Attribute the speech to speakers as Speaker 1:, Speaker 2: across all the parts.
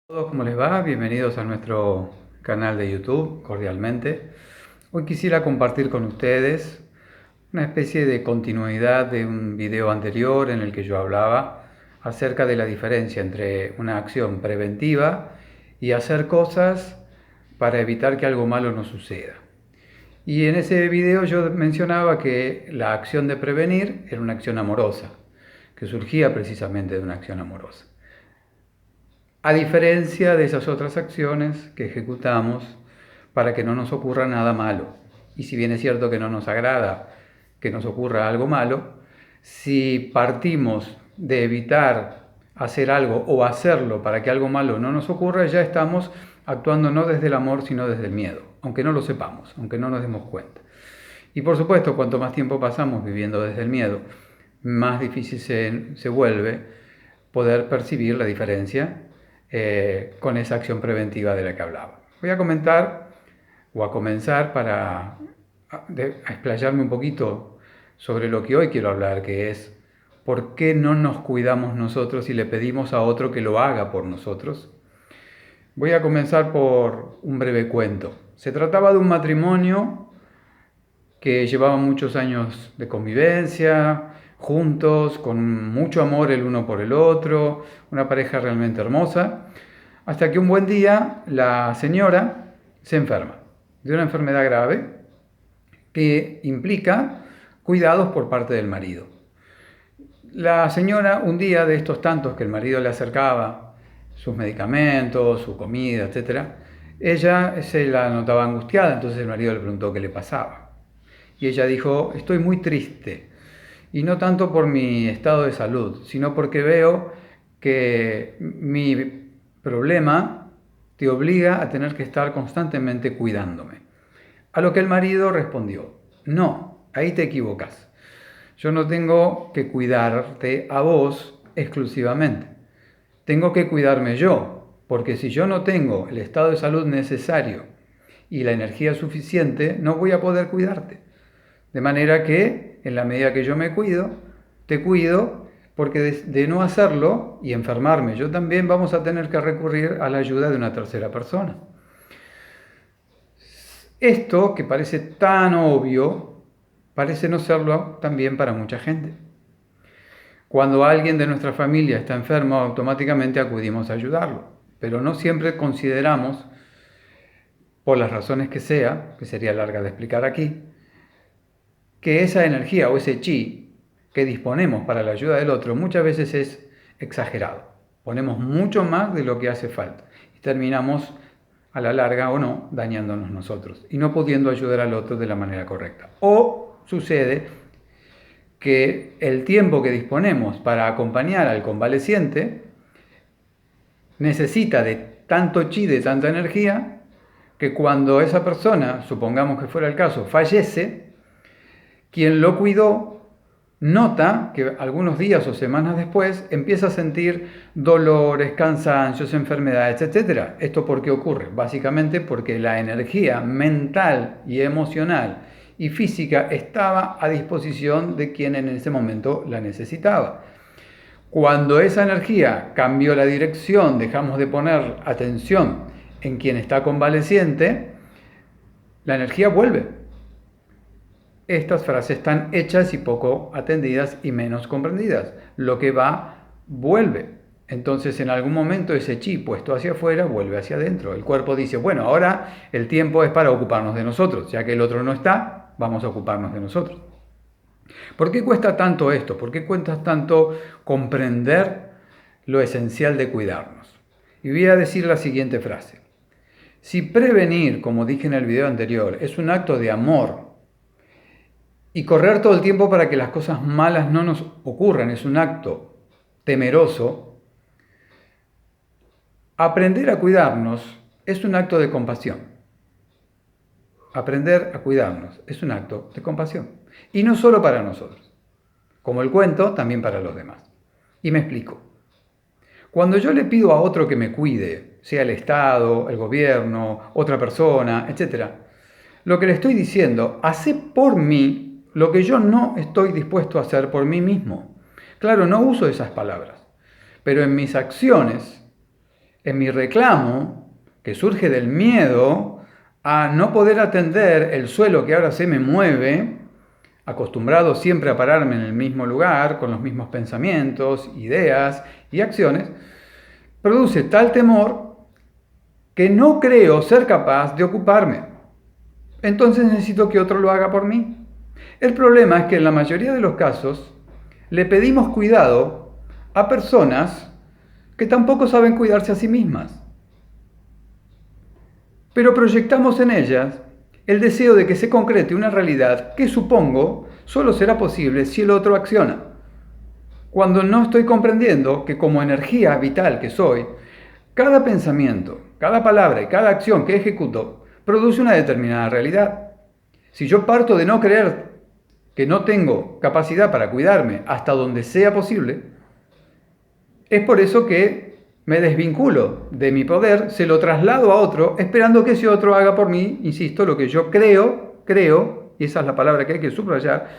Speaker 1: Todos, ¿cómo les va? Bienvenidos a nuestro canal de YouTube, cordialmente. Hoy quisiera compartir con ustedes una especie de continuidad de un video anterior en el que yo hablaba acerca de la diferencia entre una acción preventiva y hacer cosas para evitar que algo malo nos suceda. Y en ese video yo mencionaba que la acción de prevenir era una acción amorosa, que surgía precisamente de una acción amorosa. A diferencia de esas otras acciones que ejecutamos para que no nos ocurra nada malo. Y si bien es cierto que no nos agrada que nos ocurra algo malo, si partimos de evitar hacer algo o hacerlo para que algo malo no nos ocurra, ya estamos actuando no desde el amor, sino desde el miedo, aunque no lo sepamos, aunque no nos demos cuenta. Y por supuesto, cuanto más tiempo pasamos viviendo desde el miedo, más difícil se vuelve poder percibir la diferencia con esa acción preventiva de la que hablaba. Voy a comentar o a comenzar a explayarme un poquito sobre lo que hoy quiero hablar, que es por qué no nos cuidamos nosotros y le pedimos a otro que lo haga por nosotros. Voy a comenzar por un breve cuento. Se trataba de un matrimonio que llevaba muchos años de convivencia, juntos, con mucho amor el uno por el otro, una pareja realmente hermosa, hasta que un buen día la señora se enferma de una enfermedad grave que implica cuidados por parte del marido. La señora, un día de estos tantos que el marido le acercaba sus medicamentos, su comida, etc., ella se la notaba angustiada, entonces el marido le preguntó qué le pasaba. Y ella dijo, estoy muy triste, y no tanto por mi estado de salud, sino porque veo que mi problema te obliga a tener que estar constantemente cuidándome. A lo que el marido respondió, no, ahí te equivocas. Yo no tengo que cuidarte a vos exclusivamente. Tengo que cuidarme yo, porque si yo no tengo el estado de salud necesario y la energía suficiente, no voy a poder cuidarte. De manera que, en la medida que yo me cuido, te cuido, porque de no hacerlo y enfermarme yo también, vamos a tener que recurrir a la ayuda de una tercera persona. Esto, que parece tan obvio, parece no serlo también para mucha gente. Cuando alguien de nuestra familia está enfermo, automáticamente acudimos a ayudarlo, pero no siempre consideramos, por las razones que sea, que sería larga de explicar aquí, que esa energía o ese chi que disponemos para la ayuda del otro muchas veces es exagerado. Ponemos mucho más de lo que hace falta y terminamos a la larga o no dañándonos nosotros y no pudiendo ayudar al otro de la manera correcta. O sucede que el tiempo que disponemos para acompañar al convaleciente necesita de tanto chi, de tanta energía, que cuando esa persona, supongamos que fuera el caso, fallece, quien lo cuidó nota que algunos días o semanas después empieza a sentir dolores, cansancios, enfermedades, etc. ¿Esto por qué ocurre? Básicamente porque la energía mental y emocional y física estaba a disposición de quien en ese momento la necesitaba. Cuando esa energía cambió la dirección, dejamos de poner atención en quien está convaleciente, la energía vuelve. Estas frases están hechas y poco atendidas y menos comprendidas. Lo que va, vuelve. Entonces, en algún momento ese chi puesto hacia afuera vuelve hacia adentro. El cuerpo dice, bueno, ahora el tiempo es para ocuparnos de nosotros. Ya que el otro no está, vamos a ocuparnos de nosotros. ¿Por qué cuesta tanto esto? ¿Por qué cuesta tanto comprender lo esencial de cuidarnos? Y voy a decir la siguiente frase. Si prevenir, como dije en el video anterior, es un acto de amor, y correr todo el tiempo para que las cosas malas no nos ocurran es un acto temeroso, aprender a cuidarnos es un acto de compasión. Aprender a cuidarnos es un acto de compasión. Y no solo para nosotros. Como el cuento, también para los demás. Y me explico. Cuando yo le pido a otro que me cuide, sea el Estado, el gobierno, otra persona, etc., lo que le estoy diciendo, hacé por mí lo que yo no estoy dispuesto a hacer por mí mismo. Claro, no uso esas palabras, pero en mis acciones en mi reclamo, que surge del miedo a no poder atender el suelo que ahora se me mueve, acostumbrado siempre a pararme en el mismo lugar, con los mismos pensamientos, ideas y acciones, produce tal temor que no creo ser capaz de ocuparme. Entonces necesito que otro lo haga por mí. El problema es que en la mayoría de los casos le pedimos cuidado a personas que tampoco saben cuidarse a sí mismas. Pero proyectamos en ellas el deseo de que se concrete una realidad que supongo solo será posible si el otro acciona. Cuando no estoy comprendiendo que como energía vital que soy, cada pensamiento, cada palabra y cada acción que ejecuto produce una determinada realidad. Si yo parto de no creer que no tengo capacidad para cuidarme hasta donde sea posible, es por eso que me desvinculo de mi poder, se lo traslado a otro, esperando que ese otro haga por mí, insisto, lo que yo creo, y esa es la palabra que hay que subrayar,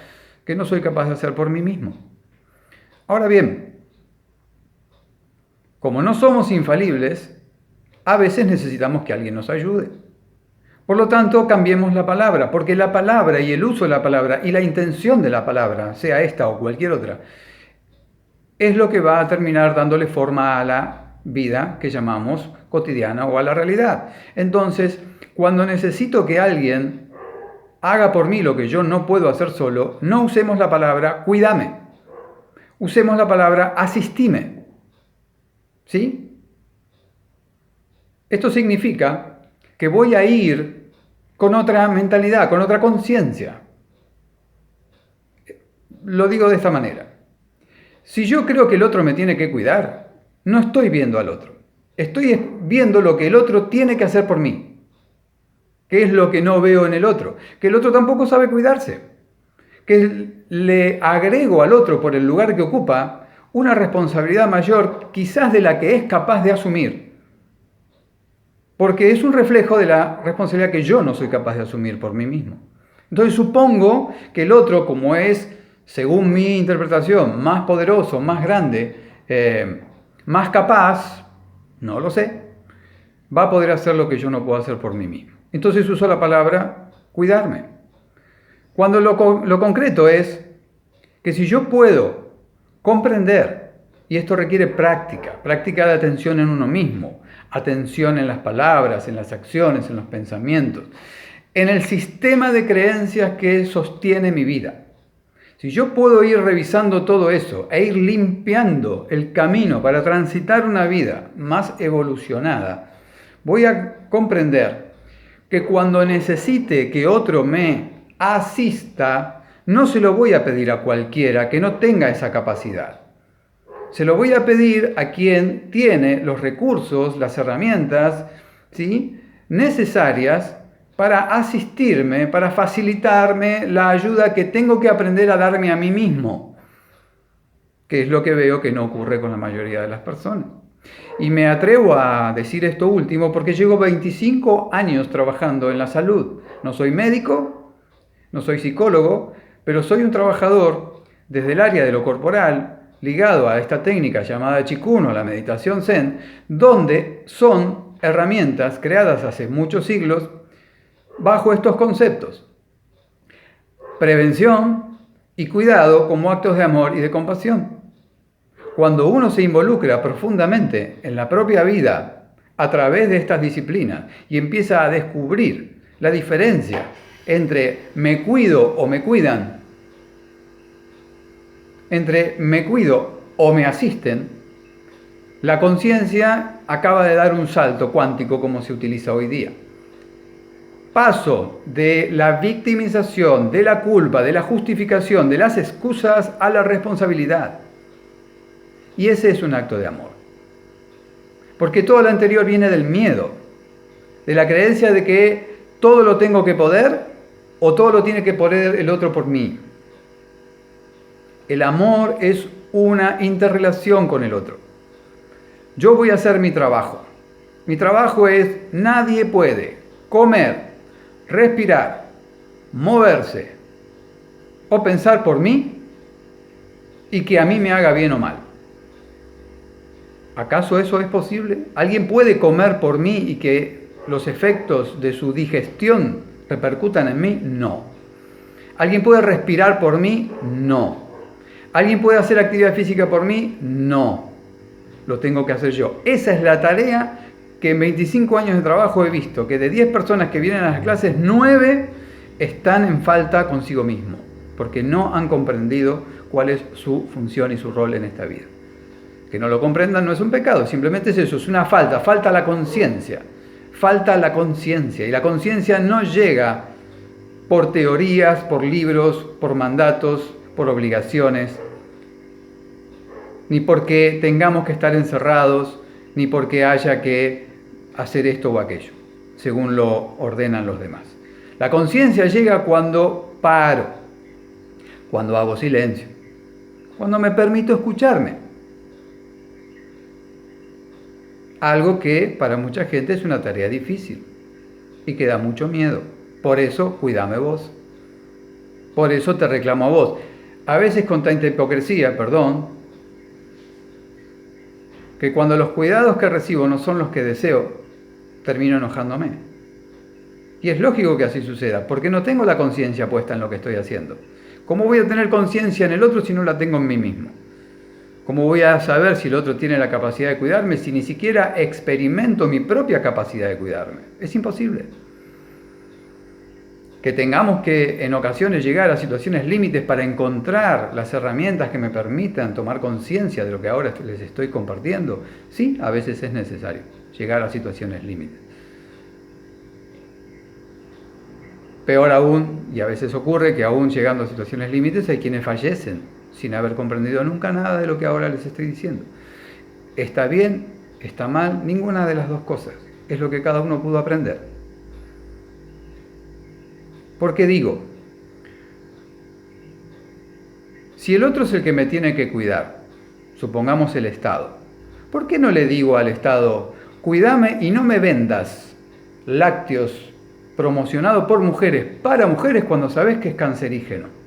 Speaker 1: que no soy capaz de hacer por mí mismo. Ahora bien, como no somos infalibles, a veces necesitamos que alguien nos ayude. Por lo tanto, cambiemos la palabra, porque la palabra y el uso de la palabra y la intención de la palabra, sea esta o cualquier otra, es lo que va a terminar dándole forma a la vida que llamamos cotidiana o a la realidad. Entonces, cuando necesito que alguien haga por mí lo que yo no puedo hacer solo, no usemos la palabra cuídame, usemos la palabra asistime. ¿Sí? Esto significa que voy a ir con otra mentalidad, con otra conciencia. Lo digo de esta manera. Si yo creo que el otro me tiene que cuidar, no estoy viendo al otro. Estoy viendo lo que el otro tiene que hacer por mí. ¿Qué es lo que no veo en el otro? Que el otro tampoco sabe cuidarse. Que le agrego al otro por el lugar que ocupa una responsabilidad mayor quizás de la que es capaz de asumir. Porque es un reflejo de la responsabilidad que yo no soy capaz de asumir por mí mismo. Entonces supongo que el otro, como es, según mi interpretación, más poderoso, más grande, más capaz, no lo sé, va a poder hacer lo que yo no puedo hacer por mí mismo. Entonces uso la palabra cuidarme. Cuando lo concreto es que si yo puedo comprender, y esto requiere práctica de atención en uno mismo, atención en las palabras, en las acciones, en los pensamientos, en el sistema de creencias que sostiene mi vida. Si yo puedo ir revisando todo eso e ir limpiando el camino para transitar una vida más evolucionada, voy a comprender que cuando necesite que otro me asista, no se lo voy a pedir a cualquiera que no tenga esa capacidad. Se lo voy a pedir a quien tiene los recursos, las herramientas, ¿sí?, necesarias para asistirme, para facilitarme la ayuda que tengo que aprender a darme a mí mismo, que es lo que veo que no ocurre con la mayoría de las personas. Y me atrevo a decir esto último porque llevo 25 años trabajando en la salud. No soy médico, no soy psicólogo, pero soy un trabajador desde el área de lo corporal, ligado a esta técnica llamada Qigong o la meditación Zen, donde son herramientas creadas hace muchos siglos bajo estos conceptos: prevención y cuidado como actos de amor y de compasión. Cuando uno se involucra profundamente en la propia vida a través de estas disciplinas y empieza a descubrir la diferencia entre me cuido o me cuidan, entre me cuido o me asisten, la conciencia acaba de dar un salto cuántico como se utiliza hoy día. Paso de la victimización, de la culpa, de la justificación, de las excusas a la responsabilidad. Y ese es un acto de amor. Porque todo lo anterior viene del miedo, de la creencia de que todo lo tengo que poder o todo lo tiene que poder el otro por mí. El amor es una interrelación con el otro. Yo voy a hacer mi trabajo. Mi trabajo es: nadie puede comer, respirar, moverse o pensar por mí y que a mí me haga bien o mal. ¿Acaso eso es posible? ¿Alguien puede comer por mí y que los efectos de su digestión repercutan en mí? No. ¿Alguien puede respirar por mí? No. ¿Alguien puede hacer actividad física por mí? No. Lo tengo que hacer yo. Esa es la tarea que en 25 años de trabajo he visto, que de 10 personas que vienen a las clases, 9 están en falta consigo mismo, porque no han comprendido cuál es su función y su rol en esta vida. Que no lo comprendan no es un pecado, simplemente es eso, es una falta la conciencia. Falta la conciencia, y la conciencia no llega por teorías, por libros, por mandatos, por obligaciones, ni porque tengamos que estar encerrados, ni porque haya que hacer esto o aquello, según lo ordenan los demás. La conciencia llega cuando paro, cuando hago silencio, cuando me permito escucharme. Algo que para mucha gente es una tarea difícil y que da mucho miedo. Por eso, cuídame vos. Por eso te reclamo a vos. A veces con tanta hipocresía, perdón, que cuando los cuidados que recibo no son los que deseo, termino enojándome. Y es lógico que así suceda, porque no tengo la conciencia puesta en lo que estoy haciendo. ¿Cómo voy a tener conciencia en el otro si no la tengo en mí mismo? ¿Cómo voy a saber si el otro tiene la capacidad de cuidarme si ni siquiera experimento mi propia capacidad de cuidarme? Es imposible. Que tengamos que en ocasiones llegar a situaciones límites para encontrar las herramientas que me permitan tomar conciencia de lo que ahora les estoy compartiendo, sí, a veces es necesario llegar a situaciones límites. Peor aún, y a veces ocurre que aún llegando a situaciones límites hay quienes fallecen sin haber comprendido nunca nada de lo que ahora les estoy diciendo. Está bien, está mal, ninguna de las dos cosas. Es lo que cada uno pudo aprender. Porque digo, si el otro es el que me tiene que cuidar, supongamos el Estado, ¿por qué no le digo al Estado, cuídame y no me vendas lácteos promocionados por mujeres para mujeres cuando sabes que es cancerígeno?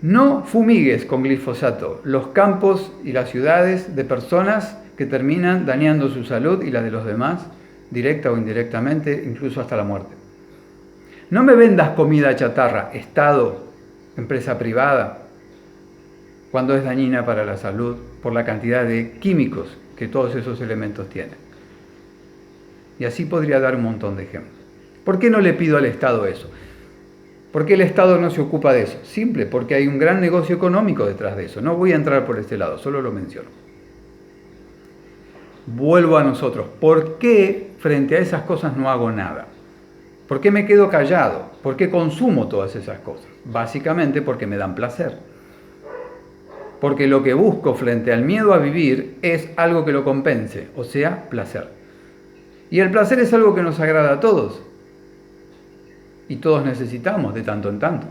Speaker 1: No fumigues con glifosato los campos y las ciudades de personas que terminan dañando su salud y la de los demás, directa o indirectamente, incluso hasta la muerte. No me vendas comida chatarra, Estado, empresa privada, cuando es dañina para la salud por la cantidad de químicos que todos esos elementos tienen. Y así podría dar un montón de ejemplos. ¿Por qué no le pido al Estado eso? ¿Por qué el Estado no se ocupa de eso? Simple, porque hay un gran negocio económico detrás de eso. No voy a entrar por este lado, solo lo menciono. Vuelvo a nosotros. ¿Por qué frente a esas cosas no hago nada? ¿Por qué me quedo callado? ¿Por qué consumo todas esas cosas? Básicamente porque me dan placer. Porque lo que busco frente al miedo a vivir es algo que lo compense, o sea, placer. Y el placer es algo que nos agrada a todos. Y todos necesitamos de tanto en tanto.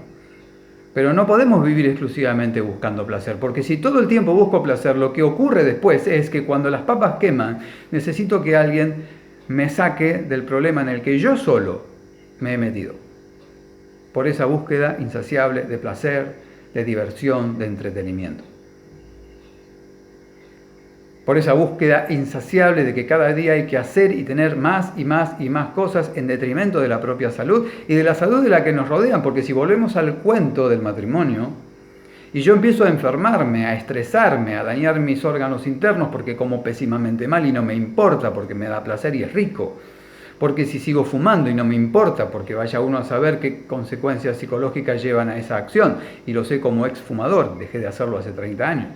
Speaker 1: Pero no podemos vivir exclusivamente buscando placer, porque si todo el tiempo busco placer, lo que ocurre después es que cuando las papas queman, necesito que alguien me saque del problema en el que yo solo me he metido. Por esa búsqueda insaciable de placer, de diversión, de entretenimiento. Por esa búsqueda insaciable de que cada día hay que hacer y tener más y más y más cosas en detrimento de la propia salud y de la salud de la que nos rodean, porque si volvemos al cuento del matrimonio y yo empiezo a enfermarme, a estresarme, a dañar mis órganos internos porque como pésimamente mal y no me importa porque me da placer y es rico, porque si sigo fumando y no me importa porque vaya uno a saber qué consecuencias psicológicas llevan a esa acción, y lo sé como exfumador, dejé de hacerlo hace 30 años.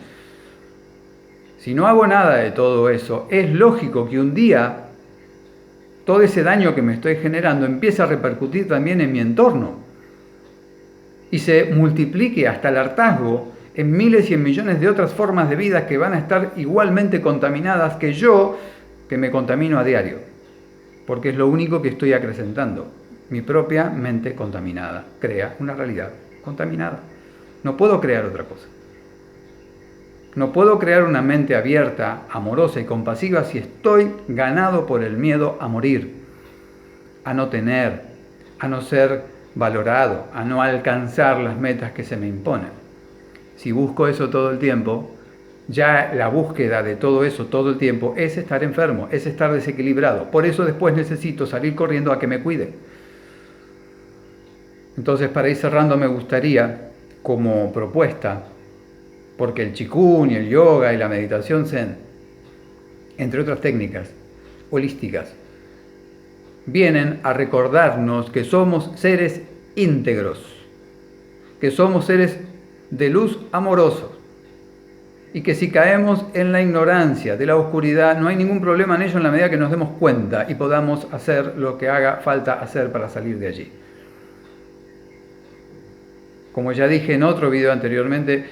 Speaker 1: Si no hago nada de todo eso, es lógico que un día todo ese daño que me estoy generando empiece a repercutir también en mi entorno y se multiplique hasta el hartazgo en miles y en millones de otras formas de vida que van a estar igualmente contaminadas que yo, que me contamino a diario, porque es lo único que estoy acrecentando. Mi propia mente contaminada crea una realidad contaminada. No puedo crear otra cosa. No puedo crear una mente abierta, amorosa y compasiva si estoy ganado por el miedo a morir, a no tener, a no ser valorado, a no alcanzar las metas que se me imponen. Si busco eso todo el tiempo, ya la búsqueda de todo eso todo el tiempo es estar enfermo, es estar desequilibrado. Por eso después necesito salir corriendo a que me cuiden. Entonces, para ir cerrando, me gustaría, como propuesta, porque el Qigong y el yoga y la meditación Zen, entre otras técnicas holísticas, vienen a recordarnos que somos seres íntegros, que somos seres de luz amorosos, y que si caemos en la ignorancia de la oscuridad, no hay ningún problema en ello en la medida que nos demos cuenta y podamos hacer lo que haga falta hacer para salir de allí. Como ya dije en otro video anteriormente,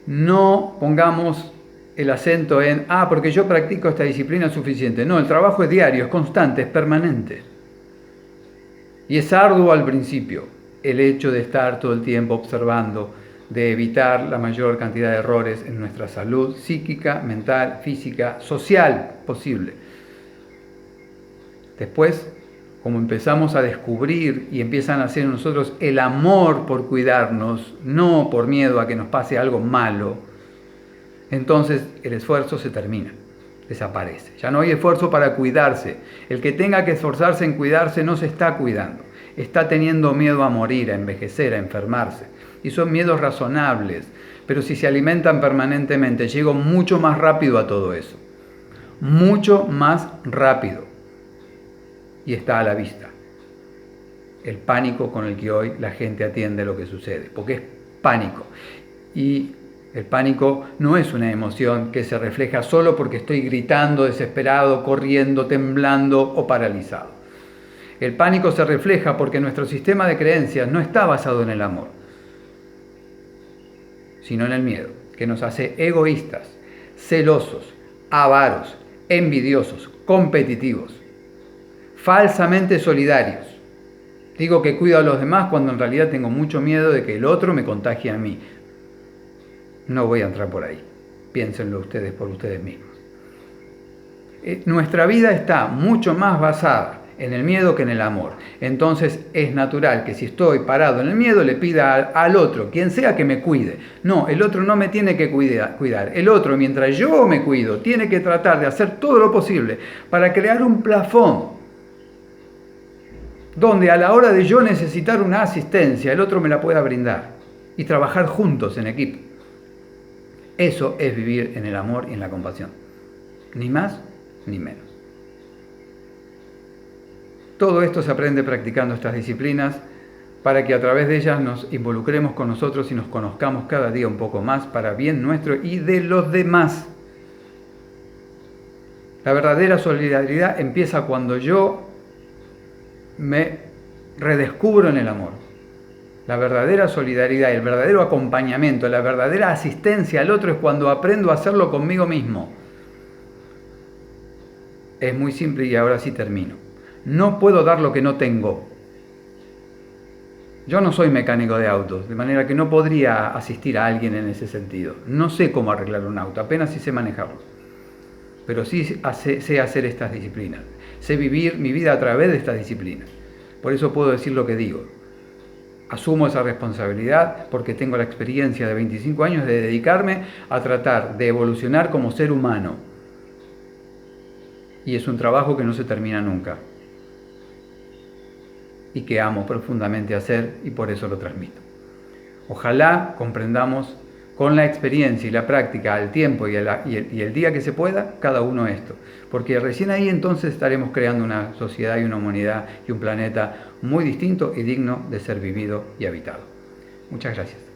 Speaker 1: no pongamos el acento en, porque yo practico esta disciplina suficiente. No, el trabajo es diario, es constante, es permanente. Y es arduo al principio el hecho de estar todo el tiempo observando, de evitar la mayor cantidad de errores en nuestra salud psíquica, mental, física, social posible. Después, como empezamos a descubrir y empiezan a nacer en nosotros el amor por cuidarnos, no por miedo a que nos pase algo malo, entonces el esfuerzo se termina, desaparece. Ya no hay esfuerzo para cuidarse. El que tenga que esforzarse en cuidarse no se está cuidando. Está teniendo miedo a morir, a envejecer, a enfermarse. Y son miedos razonables, pero si se alimentan permanentemente, llego mucho más rápido a todo eso. Mucho más rápido. Y está a la vista. El pánico con el que hoy la gente atiende lo que sucede, porque es pánico. Y el pánico no es una emoción que se refleja solo porque estoy gritando, desesperado, corriendo, temblando o paralizado. El pánico se refleja porque nuestro sistema de creencias no está basado en el amor, sino en el miedo, que nos hace egoístas, celosos, avaros, envidiosos, competitivos, falsamente solidarios. Digo que cuido a los demás cuando en realidad tengo mucho miedo de que el otro me contagie a mí. No voy a entrar por ahí. Piénsenlo ustedes por ustedes mismos. Nuestra vida está mucho más basada en el miedo que en el amor. Entonces es natural que si estoy parado en el miedo le pida al otro, quien sea, que me cuide. No, el otro no me tiene que cuidar. El otro, mientras yo me cuido, tiene que tratar de hacer todo lo posible para crear un plafón donde a la hora de yo necesitar una asistencia, el otro me la pueda brindar y trabajar juntos en equipo. Eso es vivir en el amor y en la compasión. Ni más ni menos. Todo esto se aprende practicando estas disciplinas para que a través de ellas nos involucremos con nosotros y nos conozcamos cada día un poco más para bien nuestro y de los demás. La verdadera solidaridad empieza cuando yo me redescubro en el amor. La verdadera solidaridad, el verdadero acompañamiento, la verdadera asistencia al otro es cuando aprendo a hacerlo conmigo mismo. Es muy simple y ahora sí termino. No puedo dar lo que no tengo. Yo no soy mecánico de autos, de manera que no podría asistir a alguien en ese sentido. No sé cómo arreglar un auto, apenas sí sé manejarlo. Pero sí sé hacer estas disciplinas. Sé vivir mi vida a través de estas disciplinas. Por eso puedo decir lo que digo. Asumo esa responsabilidad porque tengo la experiencia de 25 años de dedicarme a tratar de evolucionar como ser humano. Y es un trabajo que no se termina nunca. Y que amo profundamente hacer y por eso lo transmito. Ojalá comprendamos con la experiencia y la práctica al tiempo y el día que se pueda, cada uno esto. Porque recién ahí entonces estaremos creando una sociedad y una humanidad y un planeta muy distinto y digno de ser vivido y habitado. Muchas gracias.